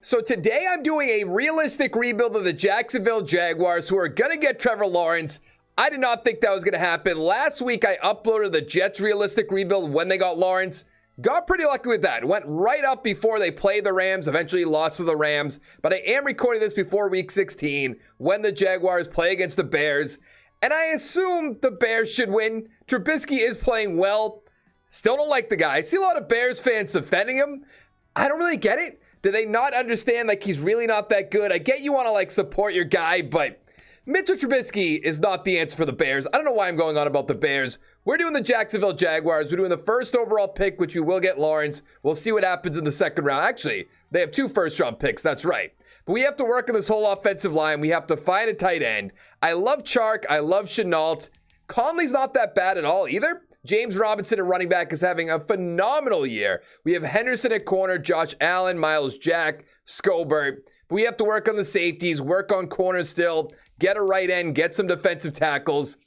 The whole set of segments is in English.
So today I'm doing a realistic rebuild of the Jacksonville Jaguars, who are going to get Trevor Lawrence. I did not think that was going to happen. Last week I uploaded the Jets realistic rebuild when they got Lawrence. Got pretty lucky with that. Went right up before they played the Rams, eventually lost to the Rams. But I am recording this before week 16 when the Jaguars play against the Bears. And I assume the Bears should win. Trubisky is playing well. Still don't like the guy. I see a lot of Bears fans defending him. I don't really get it. Do they not understand, like, he's really not that good? I get you want to, like, support your guy, but Mitchell Trubisky is not the answer for the Bears. I don't know why I'm going on about the Bears. We're doing the Jacksonville Jaguars. We're doing the first overall pick, which we will get Lawrence. We'll see what happens in the second round. Actually, they have 2 first-round picks. That's right. But we have to work on this whole offensive line. We have to find a tight end. I love Chark. I love Chenault. Conley's not that bad at all either. James Robinson at running back is having a phenomenal year. We have Henderson at corner, Josh Allen, Miles Jack, Scobert. But we have to work on the safeties, work on corners still, get a right end, get some defensive tackles.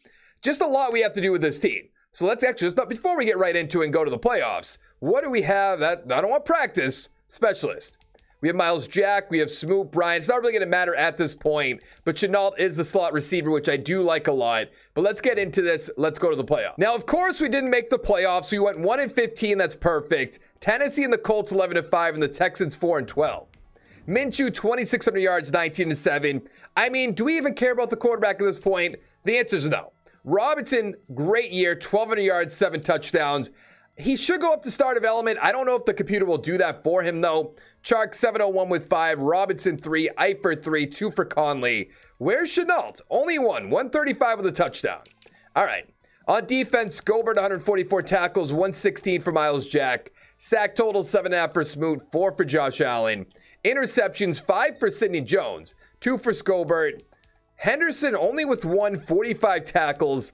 Just a lot we have to do with this team. So let's actually, before we get right into it and go to the playoffs, what do we have? I don't want practice. Specialist. We have Miles Jack, we have Smoot, Bryant. It's not really going to matter at this point, but Chenault is the slot receiver, which I do like a lot. But let's get into this. Let's go to the playoffs. Now, of course, we didn't make the playoffs. We went 1-15. That's perfect. Tennessee and the Colts 11-5, and the Texans 4-12. Minshew 2,600 yards, 19-7. I mean, do we even care about the quarterback at this point? The answer is no. Robinson, great year, 1,200 yards, 7 touchdowns. He should go up to star development. I don't know if the computer will do that for him, though. Chark 701 with 5, Robinson 3, Eifert 3, 2 for Conley. Where's Chenault? Only 135 with a touchdown. All right. On defense, Scobert 144 tackles, 116 for Miles Jack. Sack total 7.5 for Smoot, 4 for Josh Allen. Interceptions 5 for Sidney Jones, 2 for Scobert. Henderson only with 45 tackles.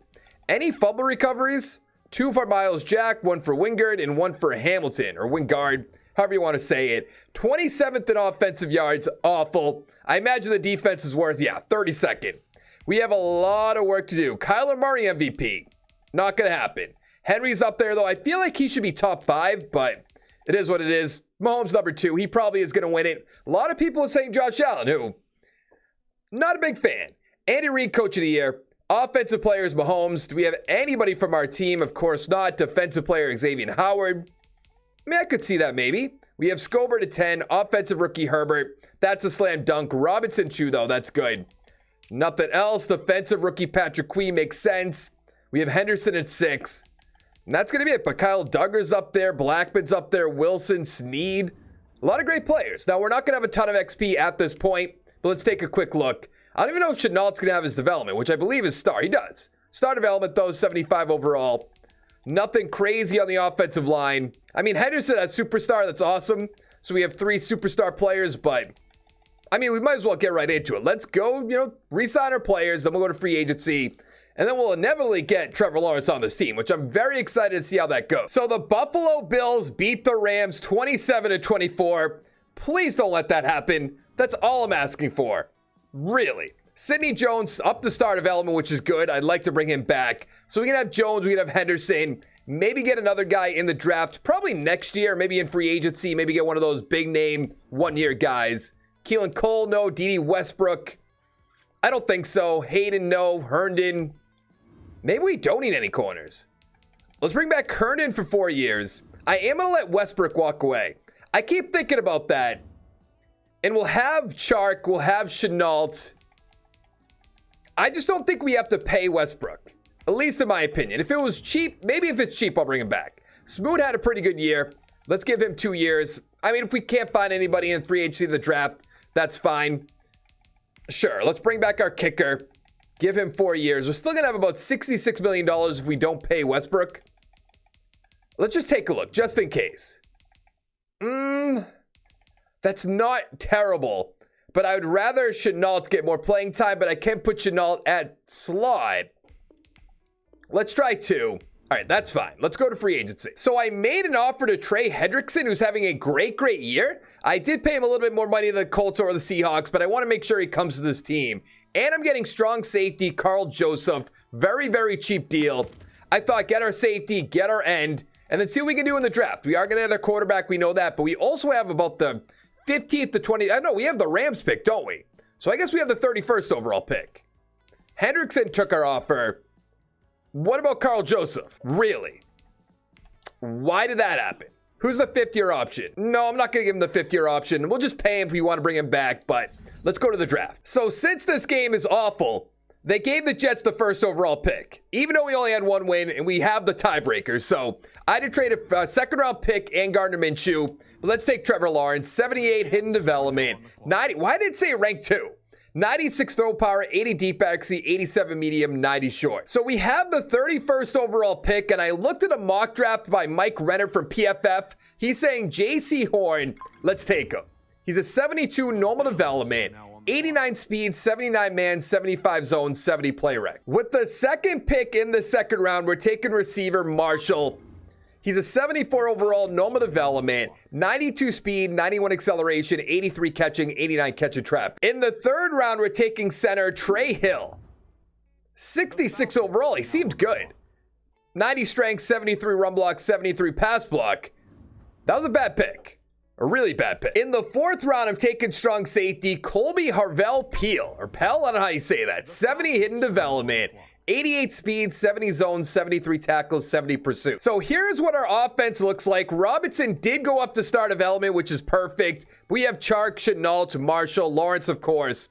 Any fumble recoveries? 2 for Miles Jack, 1 for Wingard, and 1 for Hamilton, or Wingard, however you want to say it. 27th in offensive yards, awful. I imagine the defense is worth, 32nd. We have a lot of work to do. Kyler Murray MVP, not going to happen. Henry's up there, though. I feel like he should be top 5, but it is what it is. Mahomes number 2, he probably is going to win it. A lot of people are saying Josh Allen, who, not a big fan. Andy Reid, coach of the year. Offensive players, Mahomes. Do we have anybody from our team? Of course not. Defensive player, Xavier Howard. I mean, I could see that maybe. We have Scobert at 10. Offensive rookie, Herbert. That's a slam dunk. Robinson, Chu, though. That's good. Nothing else. Defensive rookie, Patrick Queen. Makes sense. We have Henderson at 6. And that's going to be it. But Kyle Duggar's up there. Blackman's up there. Wilson, Snead. A lot of great players. Now, we're not going to have a ton of XP at this point. But let's take a quick look. I don't even know if Chenault's going to have his development, which I believe is star. He does. Star development, though, 75 overall. Nothing crazy on the offensive line. I mean, Henderson has superstar. That's awesome. So we have 3 superstar players, but I mean, we might as well get right into it. Let's go, re-sign our players. Then we'll go to free agency. And then we'll inevitably get Trevor Lawrence on this team, which I'm very excited to see how that goes. So the Buffalo Bills beat the Rams 27-24. Please don't let that happen. That's all I'm asking for. Really. Sidney Jones up to star development, which is good. I'd like to bring him back. So we can have Jones, we can have Henderson, maybe get another guy in the draft, probably next year, maybe in free agency, maybe get one of those big name 1-year guys. Keelan Cole, no. D.D. Westbrook, I don't think so. Hayden, no. Herndon, maybe we don't need any corners. Let's bring back Herndon for 4 years. I am going to let Westbrook walk away. I keep thinking about that. And we'll have Chark, we'll have Chenault. I just don't think we have to pay Westbrook, at least in my opinion. If it was cheap, maybe if it's cheap, I'll bring him back. Smoot had a pretty good year. Let's give him 2 years. I mean, if we can't find anybody in free agency in the draft, that's fine. Sure, let's bring back our kicker. Give him 4 years. We're still going to have about $66 million if we don't pay Westbrook. Let's just take a look, just in case. That's not terrible, but I would rather Chenault get more playing time, but I can't put Chenault at slot. Let's try 2. All right, that's fine. Let's go to free agency. So I made an offer to Trey Hendrickson, who's having a great year. I did pay him a little bit more money than the Colts or the Seahawks, but I want to make sure he comes to this team. And I'm getting strong safety, Carl Joseph. Very, very cheap deal. I thought get our safety, get our end, and then see what we can do in the draft. We are going to have a quarterback, we know that, but we also have about the 15th to 20th. I know we have the Rams pick, don't we? So I guess we have the 31st overall pick. Hendrickson took our offer. What about Carl Joseph? Really? Why did that happen? Who's the 5th-year option? No, I'm not going to give him the 5th-year option. We'll just pay him if we want to bring him back, but let's go to the draft. So since this game is awful, they gave the Jets the 1st overall pick, even though we only had 1 win and we have the tiebreakers. So I had to trade a 2nd-round pick and Gardner Minshew. But let's take Trevor Lawrence, 78 hidden development, 90. Why did it say rank 2? 96 throw power, 80 deep accuracy, 87 medium, 90 short. So we have the 31st overall pick, and I looked at a mock draft by Mike Renner from PFF. He's saying J.C. Horn, let's take him. He's a 72 normal development, 89 speed, 79 man, 75 zone, 70 play rec. With the 2nd pick in the 2nd round, we're taking receiver Marshall. He's a 74 overall, normal development, 92 speed, 91 acceleration, 83 catching, 89 catch and trap. In the 3rd round, we're taking center Trey Hill. 66 overall, he seemed good. 90 strength, 73 run block, 73 pass block. That was a bad pick. A really bad pick. In the 4th round, I'm taking strong safety Colby Harvell-Peel. Or Pell, I don't know how you say that. 70 hidden development. 88 speed, 70 zones, 73 tackles, 70 pursuit. So here's what our offense looks like. Robinson did go up to star development, which is perfect. We have Chark, Chenault, Marshall, Lawrence, of course.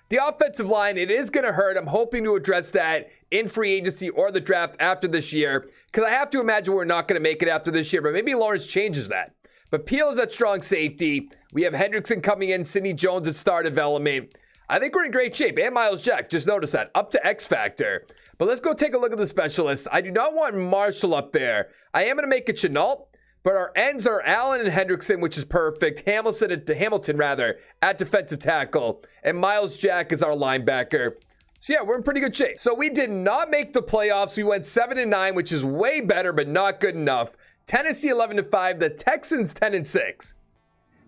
The offensive line, it is going to hurt. I'm hoping to address that in free agency or the draft after this year, because I have to imagine we're not going to make it after this year, but maybe Lawrence changes that. But Peel is at strong safety. We have Hendrickson coming in, Sidney Jones at star development. I think we're in great shape. And Miles Jack, just notice that, up to X Factor. But let's go take a look at the specialists. I do not want Marshall up there. I am going to make it Chenault, but our ends are Allen and Hendrickson, which is perfect. Hamilton at defensive tackle. And Miles Jack is our linebacker. So yeah, we're in pretty good shape. So we did not make the playoffs. We went 7-9, which is way better, but not good enough. Tennessee 11-5. The Texans 10-6.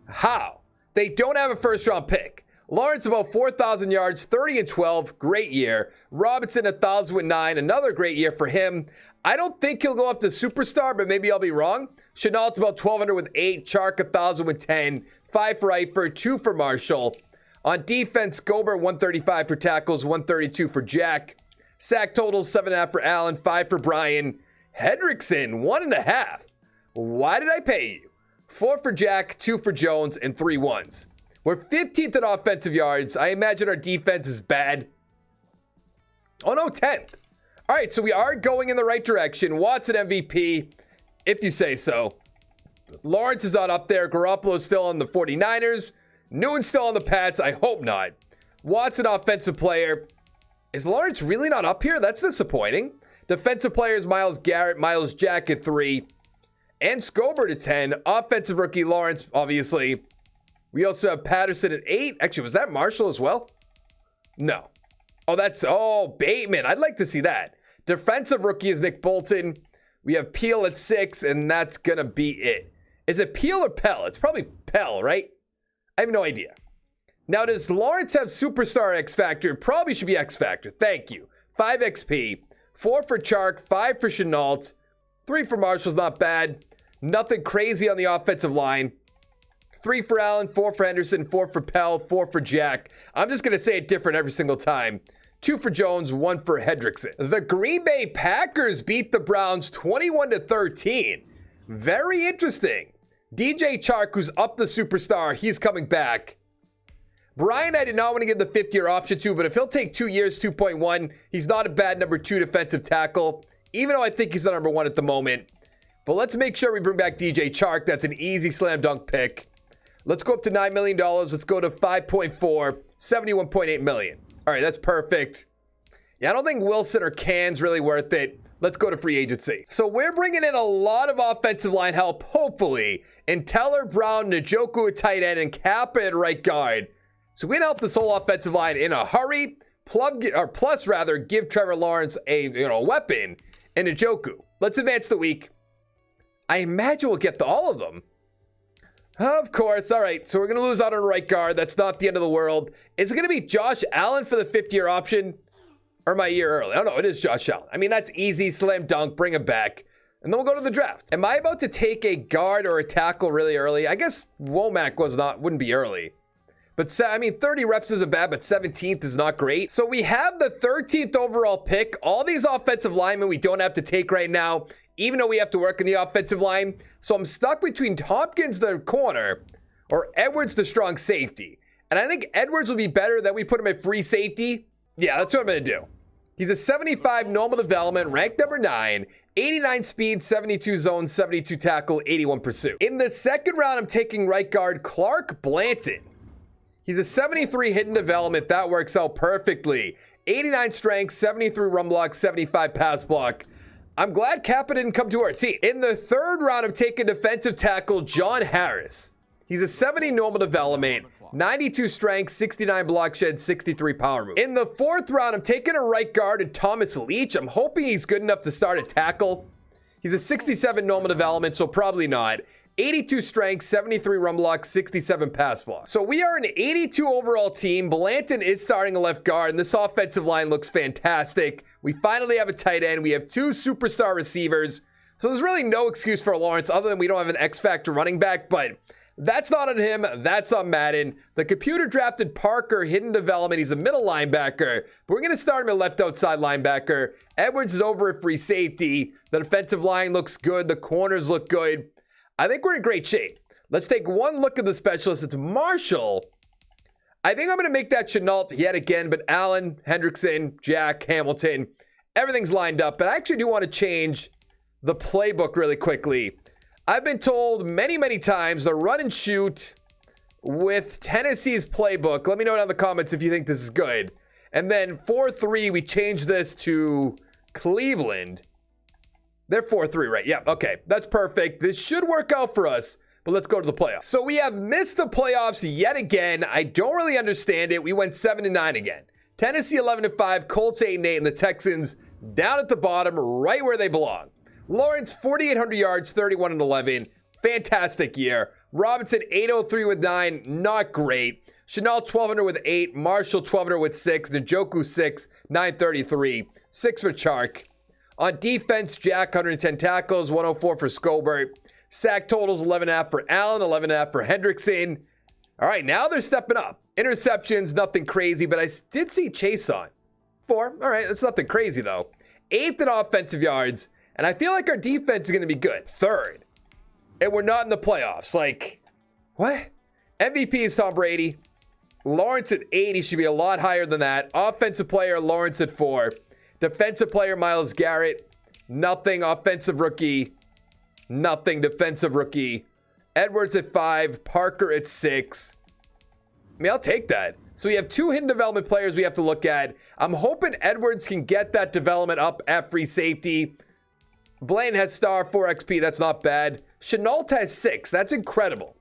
How? They don't have a 1st-round pick. Lawrence about 4,000 yards, 30-12, great year. Robinson 1,009, another great year for him. I don't think he'll go up to superstar, but maybe I'll be wrong. Chenault about 1,200 with 8, Chark 1,000 with 10, 5 for Eifert, 2 for Marshall. On defense, Gobert 135 for tackles, 132 for Jack. Sack totals 7.5 for Allen, 5 for Brian. Hendrickson 1.5. Why did I pay you? 4 for Jack, 2 for Jones, and 3 ones. We're 15th in offensive yards. I imagine our defense is bad. Oh no, 10th. All right, so we are going in the right direction. Watson MVP, if you say so. Lawrence is not up there. Garoppolo's still on the 49ers. Newton's still on the Pats. I hope not. Watson, offensive player. Is Lawrence really not up here? That's disappointing. Defensive players, Myles Garrett, Myles Jack at 3. And Scobert at 10. Offensive rookie, Lawrence, obviously. We also have Patterson at 8. Actually, was that Marshall as well? No. Oh, Bateman. I'd like to see that. Defensive rookie is Nick Bolton. We have Peel at 6, and that's going to be it. Is it Peel or Pell? It's probably Pell, right? I have no idea. Now, does Lawrence have superstar X Factor? It probably should be X Factor. Thank you. 5 XP. 4 for Chark. 5 for Chenault. 3 for Marshall's not bad. Nothing crazy on the offensive line. 3 for Allen, 4 for Henderson, 4 for Pell, 4 for Jack. I'm just going to say it different every single time. 2 for Jones, 1 for Hendrickson. The Green Bay Packers beat the Browns 21-13. Very interesting. DJ Chark, who's up the superstar, he's coming back. Brian, I did not want to give the 5th-year option to, but if he'll take 2 years, 2.1, he's not a bad number 2 defensive tackle, even though I think he's the number 1 at the moment. But let's make sure we bring back DJ Chark. That's an easy slam dunk pick. Let's go up to $9 million. Let's go to 5.4, $71.8 million. All right, that's perfect. Yeah, I don't think Wilson or Can's really worth it. Let's go to free agency. So we're bringing in a lot of offensive line help, hopefully. And Teller, Brown, Njoku at tight end, and Kappa at right guard. So we can help this whole offensive line in a hurry. Plus, give Trevor Lawrence a weapon and Njoku. Let's advance the week. I imagine we'll get to all of them. Of course. All right, so we're going to lose out on right guard. That's not the end of the world. Is it going to be Josh Allen for the 5th-year option? Or my year early? Oh, no, it is Josh Allen. I mean, that's easy. Slam dunk. Bring him back. And then we'll go to the draft. Am I about to take a guard or a tackle really early? I guess Womack wouldn't be early. But 30 reps isn't bad, but 17th is not great. So we have the 13th overall pick. All these offensive linemen we don't have to take right now, even though we have to work in the offensive line. So I'm stuck between Hopkins, the corner, or Edwards, the strong safety. And I think Edwards will be better than we put him at free safety. Yeah, that's what I'm going to do. He's a 75 normal development, ranked number 9, 89 speed, 72 zone, 72 tackle, 81 pursuit. In the second round, I'm taking right guard Clark Blanton. He's a 73 hidden development. That works out perfectly. 89 strength, 73 run block, 75 pass block. I'm glad Kappa didn't come to our team. In the third round, I'm taking defensive tackle John Harris. He's a 70 normal development, 92 strength, 69 block shed, 63 power move. In the fourth round, I'm taking a right guard and Thomas Leach. I'm hoping he's good enough to start a tackle. He's a 67 normal development, so probably not. 82 strength, 73 run block, 67 pass block. So we are an 82 overall team. Blanton is starting a left guard, and this offensive line looks fantastic. We finally have a tight end. We have 2 superstar receivers. So there's really no excuse for Lawrence other than we don't have an X-Factor running back, but that's not on him. That's on Madden. The computer drafted Parker, hidden development. He's a middle linebacker, but we're going to start him at left outside linebacker. Edwards is over at free safety. The defensive line looks good. The corners look good. I think we're in great shape. Let's take one look at the specialist. It's Marshall. I think I'm going to make that Chenault yet again, but Allen, Hendrickson, Jack, Hamilton, everything's lined up. But I actually do want to change the playbook really quickly. I've been told many, many times the run and shoot with Tennessee's playbook. Let me know down in the comments if you think this is good. And then 4-3, we change this to Cleveland. They're 4-3, right? Yeah, okay. That's perfect. This should work out for us, but let's go to the playoffs. So we have missed the playoffs yet again. I don't really understand it. We went 7-9 again. Tennessee 11-5, Colts 8-8, and the Texans down at the bottom, right where they belong. Lawrence 4,800 yards, 31-11. Fantastic year. Robinson 803 with 9, not great. Chenault 1,200 with 8. Marshall 1,200 with 6. Njoku 6, 933. 6 for Chark. On defense, Jack 110 tackles, 104 for Scobert. Sack totals 11.5 for Allen, 11.5 for Hendrickson. All right, now they're stepping up. Interceptions, nothing crazy, but I did see Chase on 4. All right, that's nothing crazy though. 8th in offensive yards, and I feel like our defense is going to be good. 3rd, and we're not in the playoffs. Like, what? MVP is Tom Brady. Lawrence at 8, he should be a lot higher than that. Offensive player, Lawrence at 4. Defensive player, Myles Garrett. Nothing. Offensive rookie. Nothing. Defensive rookie. Edwards at 5. Parker at 6. I mean, I'll take that. So we have 2 hidden development players we have to look at. I'm hoping Edwards can get that development up at free safety. Blaine has star 4 XP. That's not bad. Chenault has 6. That's incredible.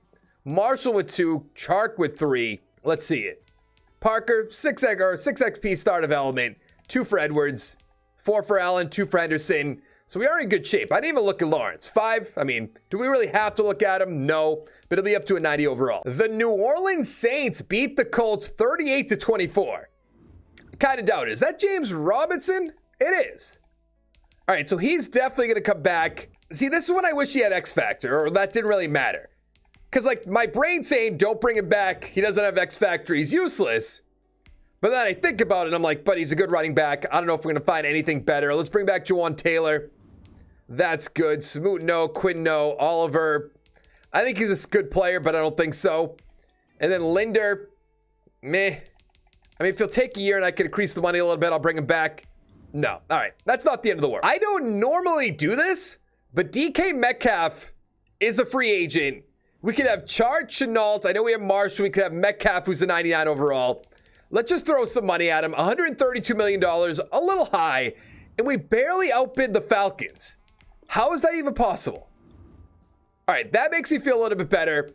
Marshall with 2. Chark with 3. Let's see it. Parker, 6 XP star development. 2 for Edwards, 4 for Allen, 2 for Henderson. So we are in good shape. I didn't even look at Lawrence. 5, I mean, do we really have to look at him? No, but it'll be up to a 90 overall. The New Orleans Saints beat the Colts 38-24. Kind of doubt it. Is that James Robinson? It is. All right, so he's definitely going to come back. See, this is when I wish he had X Factor, or that didn't really matter. Because, like, my brain's saying, don't bring him back. He doesn't have X Factor. He's useless. But then I think about it, and I'm like, but he's a good running back. I don't know if we're going to find anything better. Let's bring back Jawan Taylor. That's good. Smoot, no. Quinn, no. Oliver. I think he's a good player, but I don't think so. And then Linder, meh. I mean, if he'll take a year and I can increase the money a little bit, I'll bring him back. No. All right. That's not the end of the world. I don't normally do this, but DK Metcalf is a free agent. We could have Chark, Chenault. I know we have Marshall. We could have Metcalf, who's a 99 overall. Let's just throw some money at him. $132 million, a little high, and we barely outbid the Falcons. How is that even possible? All right, that makes me feel a little bit better.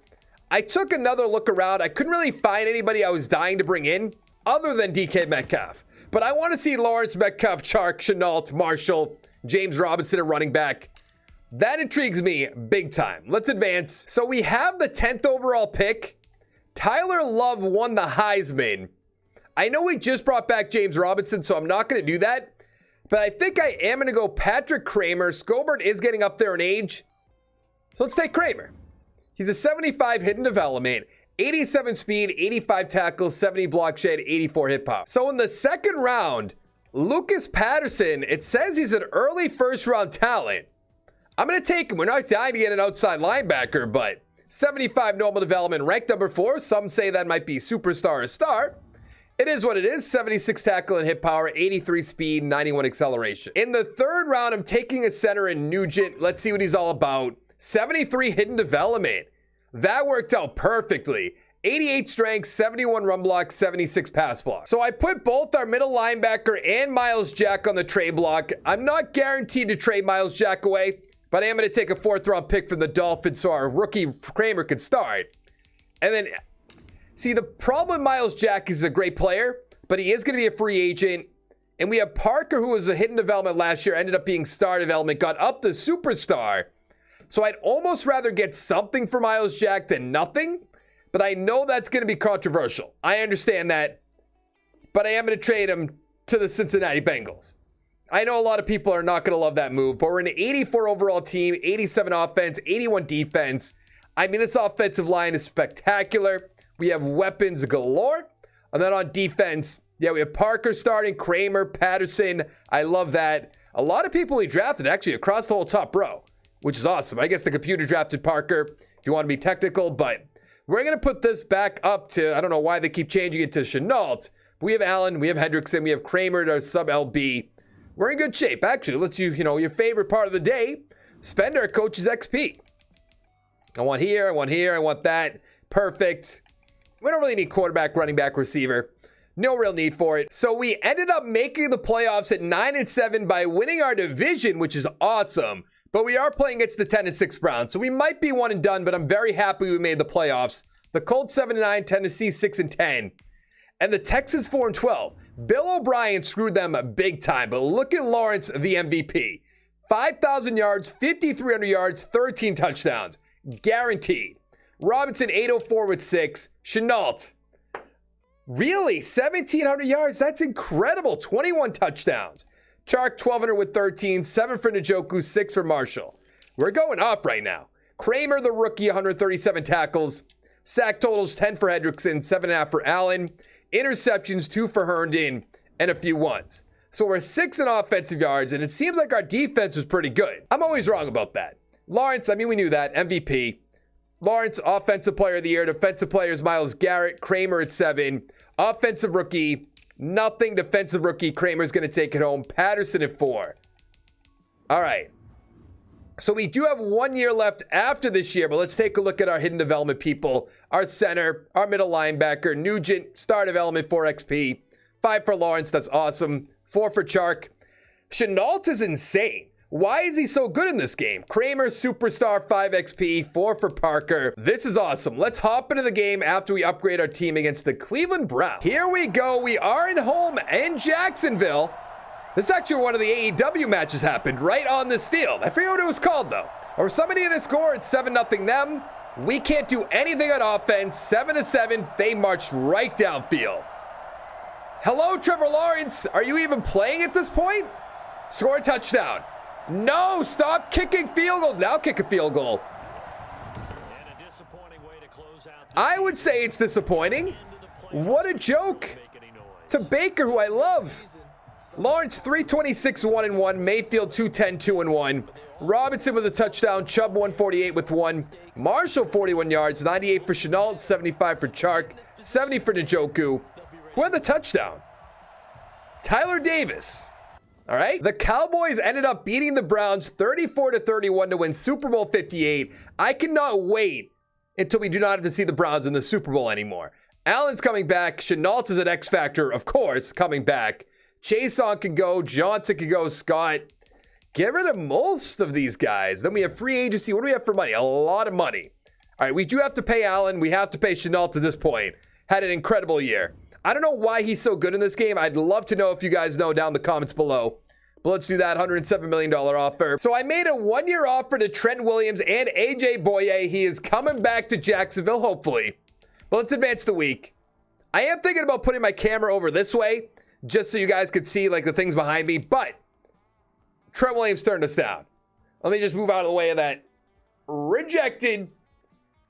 I took another look around. I couldn't really find anybody I was dying to bring in other than DK Metcalf. But I want to see Lawrence, Metcalf, Chark, Chenault, Marshall, James Robinson at running back. That intrigues me big time. Let's advance. So we have the 10th overall pick. Tyler Love won the Heisman. I know we just brought back James Robinson, so I'm not going to do that. But I think I am going to go Patrick Kramer. Scobert is getting up there in age. So let's take Kramer. He's a 75 hidden development, 87 speed, 85 tackles, 70 block shed, 84 hit power. So in the second round, Lucas Patterson, it says he's an early first round talent. I'm going to take him. We're not dying to get an outside linebacker, but 75 normal development, ranked number 4. Some say that might be superstar or star. It is what it is. 76 tackle and hit power, 83 speed, 91 acceleration. In the third round, I'm taking a center in Nugent. Let's see what he's all about. 73 hidden development. That worked out perfectly. 88 strength, 71 run block, 76 pass block. So I put both our middle linebacker and Miles Jack on the trade block. I'm not guaranteed to trade Miles Jack away, but I am going to take a 4th round pick from the Dolphins so our rookie Kramer could start. And then, see, the problem with Miles Jack is he's a great player, but he is going to be a free agent. And we have Parker, who was a hidden development last year, ended up being star development, got up to superstar. So I'd almost rather get something for Miles Jack than nothing, but I know that's going to be controversial. I understand that, but I am going to trade him to the Cincinnati Bengals. I know a lot of people are not going to love that move, but we're an 84 overall team, 87 offense, 81 defense. I mean, this offensive line is spectacular. We have weapons galore. And then on defense, yeah, we have Parker starting, Kramer, Patterson. I love that. A lot of people he drafted actually across the whole top row, which is awesome. I guess the computer drafted Parker, if you want to be technical, but we're going to put this back up to, I don't know why they keep changing it to Chenault. We have Allen, we have Hendrickson, we have Kramer, our sub-LB. We're in good shape. Actually, let's use, your favorite part of the day, spend our coach's XP. I want here, I want that. Perfect. We don't really need quarterback, running back, receiver. No real need for it. So we ended up making the playoffs at 9-7 by winning our division, which is awesome. But we are playing against the 10-6 Browns, so we might be one and done, but I'm very happy we made the playoffs. The Colts 7-9, Tennessee 6-10, and the Texans 4-12. Bill O'Brien screwed them big time, but look at Lawrence, the MVP. 5,000 yards, 5,300 yards, 13 touchdowns. Guaranteed. Robinson 804 with 6. Chenault. Really? 1,700 yards? That's incredible. 21 touchdowns. Chark 1,200 with 13. 7 for Njoku, 6 for Marshall. We're going up right now. Kramer, the rookie, 137 tackles. Sack totals 10 for Hendrickson, 7.5 for Allen. Interceptions 2 for Herndon, and a few ones. So we're 6 in offensive yards, and it seems like our defense was pretty good. I'm always wrong about that. Lawrence, I mean, we knew that. MVP. Lawrence, Offensive Player of the Year. Defensive Players, Myles Garrett. Kramer at 7. Offensive Rookie, nothing. Defensive Rookie, Kramer's going to take it home. Patterson at 4. All right. So we do have 1 year left after this year, but let's take a look at our hidden development people. Our center, our middle linebacker, Nugent, star development 4 XP. 5 for Lawrence, that's awesome. 4 for Chark. Chenault is insane. Why is he so good in this game? Kramer, superstar, 5 XP, 4 for Parker. This is awesome. Let's hop into the game after we upgrade our team against the Cleveland Browns. Here we go. We are at home in Jacksonville. This is actually one of the AEW matches happened right on this field. I forget what it was called, though. Or somebody in a score, it's 7-0 them. We can't do anything on offense. 7-7, they marched right downfield. Hello, Trevor Lawrence. Are you even playing at this point? Score a touchdown. No, stop kicking field goals. Now kick a field goal. I would say it's disappointing. What a joke. To Baker, who I love. Lawrence 326 1-1, Mayfield 210 2-1, Robinson with a touchdown, Chubb 148 with 1, Marshall 41 yards, 98 for Chenault, 75 for Chark, 70 for Njoku. Who had the touchdown? Tyler Davis. All right. The Cowboys ended up beating the Browns 34-31 to win Super Bowl 58. I cannot wait until we do not have to see the Browns in the Super Bowl anymore. Allen's coming back. Chenault is an X factor, of course, coming back. Chason can go. Johnson can go. Scott. Get rid of most of these guys. Then we have free agency. What do we have for money? A lot of money. All right, we do have to pay Allen. We have to pay Chenault at this point. Had an incredible year. I don't know why he's so good in this game. I'd love to know if you guys know down in the comments below. But let's do that $107 million offer. So I made a 1 year offer to Trent Williams and AJ Boye. He is coming back to Jacksonville, hopefully. But let's advance the week. I am thinking about putting my camera over this way, just so you guys could see like the things behind me. But Trent Williams turned us down. Let me just move out of the way of that. Rejected.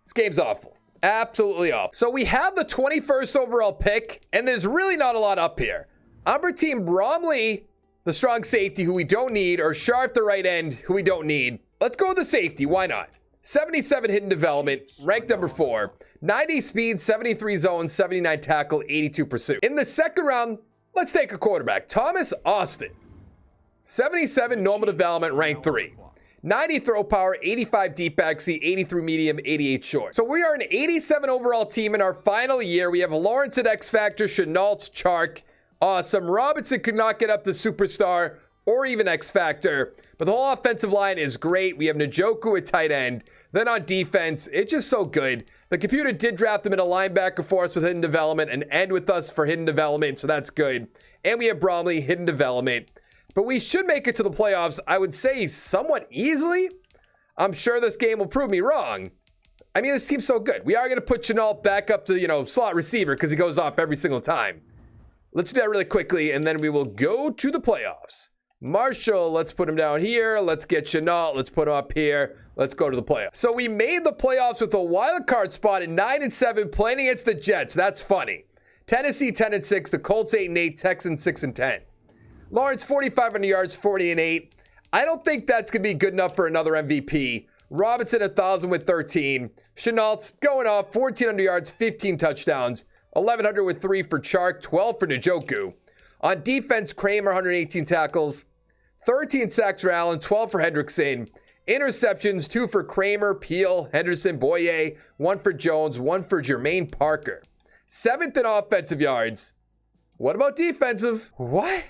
This game's awful. Absolutely awful. So we have the 21st overall pick, and there's really not a lot up here. Umber team Bromley, the strong safety who we don't need, or Sharp, the right end, who we don't need. Let's go with the safety. Why not? 77 hidden development, ranked number 4. 90 speed, 73 zone, 79 tackle, 82 pursuit. In the second round, let's take a quarterback. Thomas Austin. 77 normal development, ranked 3. 90 throw power, 85 deep accuracy, 83 medium, 88 short. So we are an 87 overall team in our final year. We have Lawrence at X Factor, Chenault, Chark. Awesome. Robinson could not get up to superstar or even X Factor, but the whole offensive line is great. We have Njoku at tight end. Then on defense, it's just so good. The computer did draft him in a linebacker for us with hidden development and end with us for hidden development, so that's good. And we have Bromley, hidden development. But we should make it to the playoffs, I would say, somewhat easily. I'm sure this game will prove me wrong. I mean, this team's so good. We are going to put Chenault back up to, slot receiver because he goes off every single time. Let's do that really quickly, and then we will go to the playoffs. Marshall, let's put him down here. Let's get Chenault. Let's put him up here. Let's go to the playoffs. So we made the playoffs with a wild card spot at 9-7, playing against the Jets. That's funny. Tennessee 10-6, the Colts 8-8, Texans 6-10. Lawrence 4,500 yards, 40-8. I don't think that's going to be good enough for another MVP. Robinson 1,000 with 13. Chenault's going off 1,400 yards, 15 touchdowns. 1,100 with 3 for Chark, 12 for Njoku. On defense, Kramer 118 tackles, 13 sacks for Allen, 12 for Hendrickson. Interceptions, 2 for Kramer, Peel, Henderson, Boye, 1 for Jones, 1 for Jermaine Parker. 7th in offensive yards. What about defensive? What?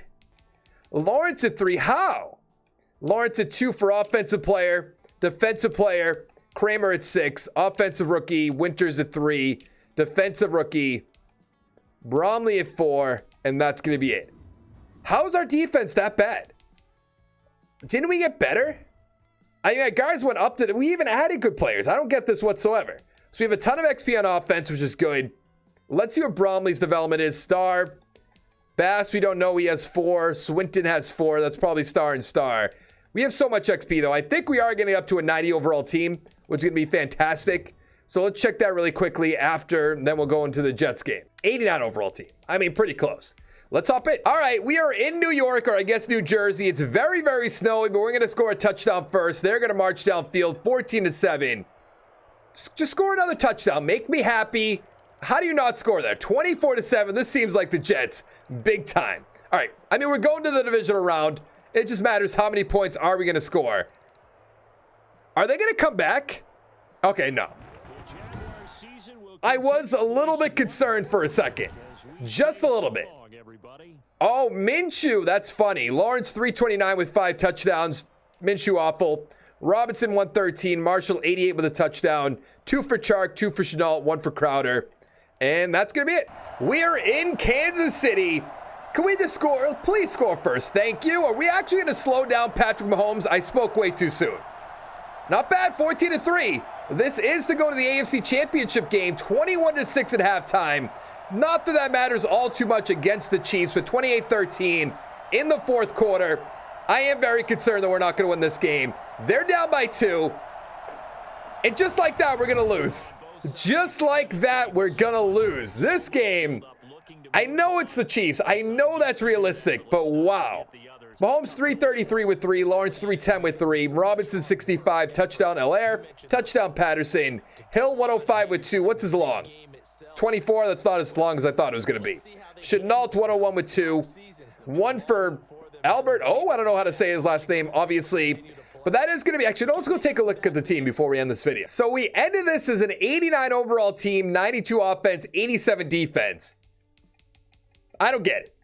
Lawrence at 3. How? Lawrence at 2 for offensive player, defensive player, Kramer at 6, offensive rookie, Winters at 3, defensive rookie, Bromley at 4, and that's going to be it. How is our defense that bad? Didn't we get better? I mean, our guys went up to, we even added good players. I don't get this whatsoever. So we have a ton of XP on offense, which is good. Let's see what Bromley's development is. Star. Bass, we don't know. He has 4. Swinton has 4. That's probably star and star. We have so much XP, though. I think we are getting up to a 90 overall team, which is going to be fantastic. So let's check that really quickly after, and then we'll go into the Jets game. 89 overall team. I mean, pretty close. Let's hop in. All right, we are in New York, or I guess New Jersey. It's very, very snowy, but we're going to score a touchdown first. They're going to march downfield 14-7. Just score another touchdown. Make me happy. How do you not score there? 24-7. This seems like the Jets. Big time. All right. I mean, we're going to the divisional round. It just matters how many points are we going to score. Are they going to come back? Okay, no. I was a little bit concerned for a second. Just a little bit. Oh, Minshew. That's funny. Lawrence 329 with 5 touchdowns. Minshew awful. Robinson 113. Marshall 88 with a touchdown. 2 for Chark, 2 for Chenault, 1 for Crowder. And that's going to be it. We're in Kansas City. Can we just score? Please score first. Thank you. Are we actually going to slow down Patrick Mahomes? I spoke way too soon. Not bad. 14-3. This is to go to the AFC Championship game. 21-6 at halftime. Not that that matters all too much against the Chiefs, but 28-13 in the fourth quarter. I am very concerned that we're not going to win this game. They're down by 2. And just like that, we're going to lose. Just like that, we're going to lose. This game, I know it's the Chiefs. I know that's realistic, but wow. Mahomes 333 with 3. Lawrence 310 with 3. Robinson 65. Touchdown Allaire. Touchdown Patterson. Hill 105 with 2. What's his long? 24. That's not as long as I thought it was going to be. Chenault 101 with 2. 1 for Albert. Oh, I don't know how to say his last name, obviously. But that is going to be, actually, let's go take a look at the team before we end this video. So we ended this as an 89 overall team, 92 offense, 87 defense. I don't get it.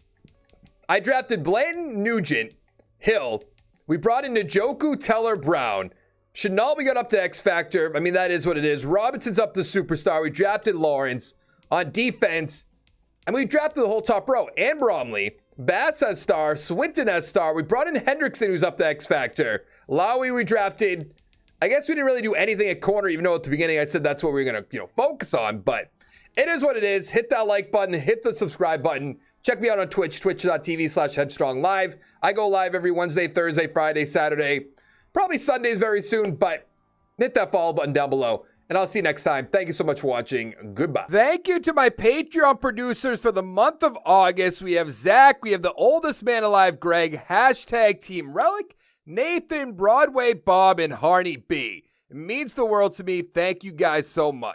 I drafted Blanton, Nugent, Hill. We brought in Njoku, Teller, Brown. Chenault, we got up to X Factor. I mean, that is what it is. Robinson's up to superstar. We drafted Lawrence. On defense, and we drafted the whole top row. And Bromley. Bass has star. Swinton has star. We brought in Hendrickson, who's up to X Factor. Lowy we drafted. I guess we didn't really do anything at corner, even though at the beginning I said that's what we were going to, focus on. But it is what it is. Hit that like button. Hit the subscribe button. Check me out on Twitch, twitch.tv/headstronglive. I go live every Wednesday, Thursday, Friday, Saturday, probably Sundays very soon, but hit that follow button down below. And I'll see you next time. Thank you so much for watching. Goodbye. Thank you to my Patreon producers for the month of August. We have Zach. We have the oldest man alive, Greg. # Team Relic. Nathan, Broadway Bob, and Harney B. It means the world to me. Thank you guys so much.